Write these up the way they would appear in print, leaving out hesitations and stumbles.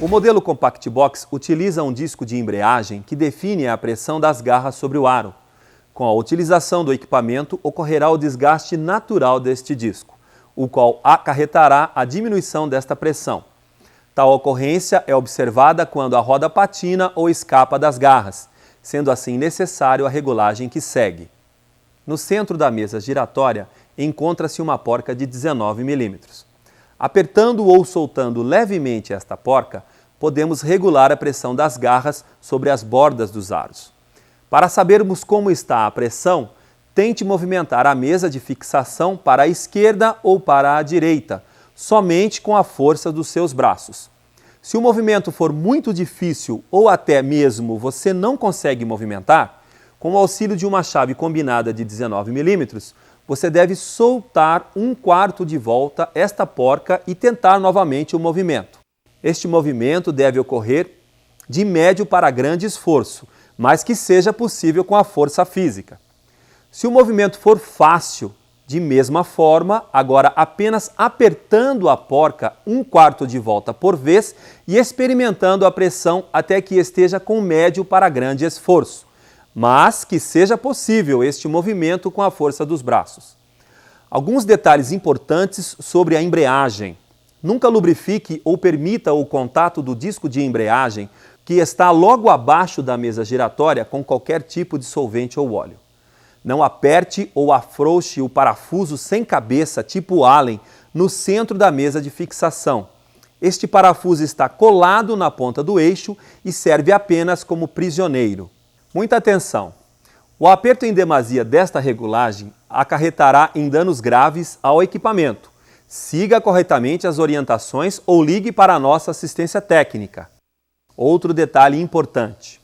O modelo Compact Box utiliza um disco de embreagem que define a pressão das garras sobre o aro. Com a utilização do equipamento, ocorrerá o desgaste natural deste disco, o qual acarretará a diminuição desta pressão. Tal ocorrência é observada quando a roda patina ou escapa das garras, sendo assim necessário a regulagem que segue. No centro da mesa giratória encontra-se uma porca de 19 mm. Apertando ou soltando levemente esta porca, podemos regular a pressão das garras sobre as bordas dos aros. Para sabermos como está a pressão, tente movimentar a mesa de fixação para a esquerda ou para a direita, somente com a força dos seus braços. Se o movimento for muito difícil ou até mesmo você não consegue movimentar, com o auxílio de uma chave combinada de 19 mm, você deve soltar 1/4 de volta esta porca e tentar novamente o movimento. Este movimento deve ocorrer de médio para grande esforço, mas que seja possível com a força física. Se o movimento for fácil, de mesma forma, agora apenas apertando a porca 1/4 de volta por vez e experimentando a pressão até que esteja com médio para grande esforço, mas que seja possível este movimento com a força dos braços. Alguns detalhes importantes sobre a embreagem. Nunca lubrifique ou permita o contato do disco de embreagem que está logo abaixo da mesa giratória com qualquer tipo de solvente ou óleo. Não aperte ou afrouxe o parafuso sem cabeça tipo Allen no centro da mesa de fixação. Este parafuso está colado na ponta do eixo e serve apenas como prisioneiro. Muita atenção! O aperto em demasia desta regulagem acarretará em danos graves ao equipamento. Siga corretamente as orientações ou ligue para a nossa assistência técnica. Outro detalhe importante.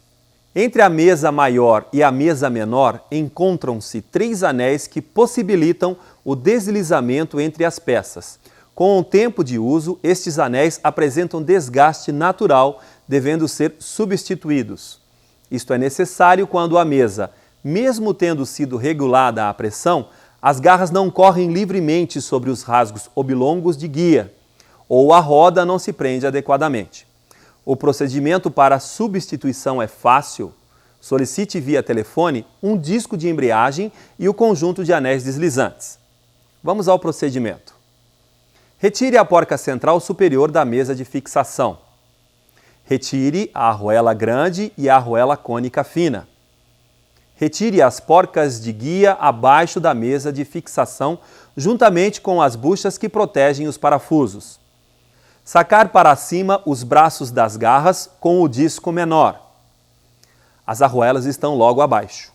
Entre a mesa maior e a mesa menor encontram-se 3 anéis que possibilitam o deslizamento entre as peças. Com o tempo de uso, estes anéis apresentam desgaste natural, devendo ser substituídos. Isto é necessário quando a mesa, mesmo tendo sido regulada a pressão, as garras não correm livremente sobre os rasgos oblongos de guia, ou a roda não se prende adequadamente. O procedimento para a substituição é fácil. Solicite via telefone um disco de embreagem e o conjunto de anéis deslizantes. Vamos ao procedimento. Retire a porca central superior da mesa de fixação. Retire a arruela grande e a arruela cônica fina. Retire as porcas de guia abaixo da mesa de fixação, juntamente com as buchas que protegem os parafusos. Sacar para cima os braços das garras com o disco menor. As arruelas estão logo abaixo.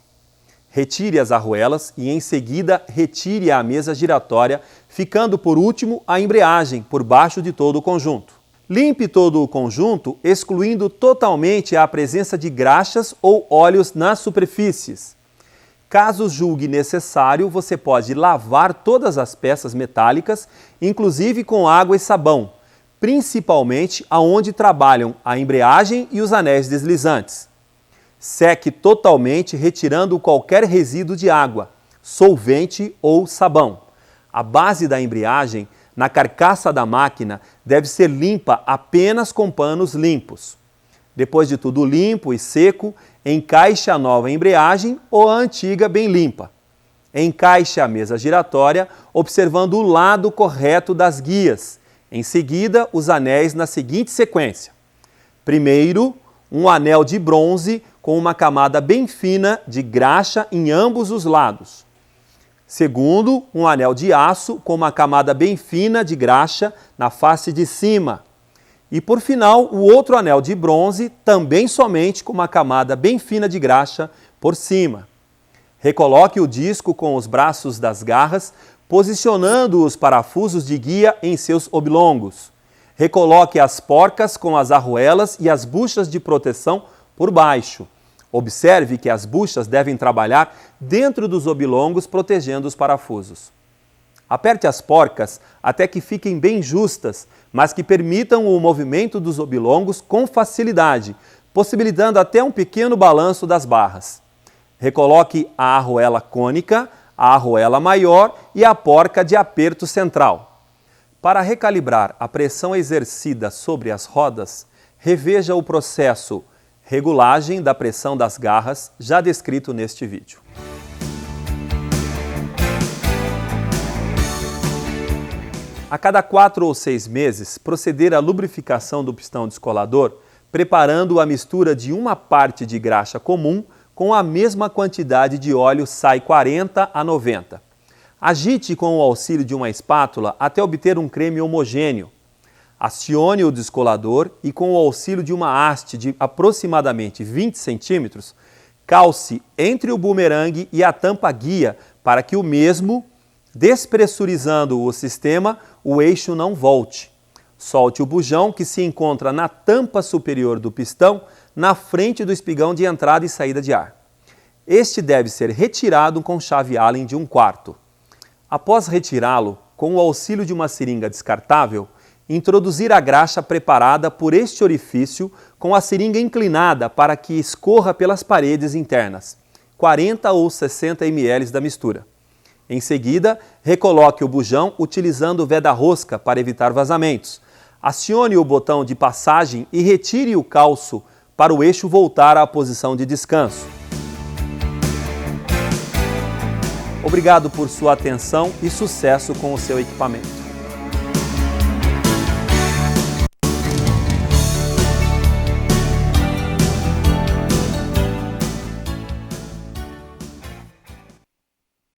Retire as arruelas e, em seguida, retire a mesa giratória, ficando por último a embreagem por baixo de todo o conjunto. Limpe todo o conjunto, excluindo totalmente a presença de graxas ou óleos nas superfícies. Caso julgue necessário, você pode lavar todas as peças metálicas, inclusive com água e sabão, principalmente aonde trabalham a embreagem e os anéis deslizantes. Seque totalmente, retirando qualquer resíduo de água, solvente ou sabão. A base da embreagem, na carcaça da máquina, deve ser limpa apenas com panos limpos. Depois de tudo limpo e seco, encaixe a nova embreagem ou a antiga bem limpa. Encaixe a mesa giratória, observando o lado correto das guias. Em seguida, os anéis na seguinte sequência. Primeiro, um anel de bronze com uma camada bem fina de graxa em ambos os lados. Segundo, um anel de aço com uma camada bem fina de graxa na face de cima. E por final, o outro anel de bronze, também somente com uma camada bem fina de graxa por cima. Recoloque o disco com os braços das garras, posicionando os parafusos de guia em seus oblongos. Recoloque as porcas com as arruelas e as buchas de proteção por baixo. Observe que as buchas devem trabalhar dentro dos oblongos, protegendo os parafusos. Aperte as porcas até que fiquem bem justas, mas que permitam o movimento dos oblongos com facilidade, possibilitando até um pequeno balanço das barras. Recoloque a arruela cônica, a arruela maior e a porca de aperto central. Para recalibrar a pressão exercida sobre as rodas, reveja o processo regulagem da pressão das garras, já descrito neste vídeo. A cada 4 ou 6 meses, proceder à lubrificação do pistão descolador, preparando a mistura de uma parte de graxa comum com a mesma quantidade de óleo SAI 40 a 90. Agite com o auxílio de uma espátula até obter um creme homogêneo. Acione o descolador e, com o auxílio de uma haste de aproximadamente 20 centímetros, calce entre o bumerangue e a tampa guia para que o mesmo, despressurizando o sistema, o eixo não volte. Solte o bujão que se encontra na tampa superior do pistão, na frente do espigão de entrada e saída de ar. Este deve ser retirado com chave Allen de 1/4. Após retirá-lo, com o auxílio de uma seringa descartável, introduzir a graxa preparada por este orifício com a seringa inclinada para que escorra pelas paredes internas, 40 ou 60 ml da mistura. Em seguida, recoloque o bujão utilizando o veda-rosca para evitar vazamentos. Acione o botão de passagem e retire o calço para o eixo voltar à posição de descanso. Obrigado por sua atenção e sucesso com o seu equipamento.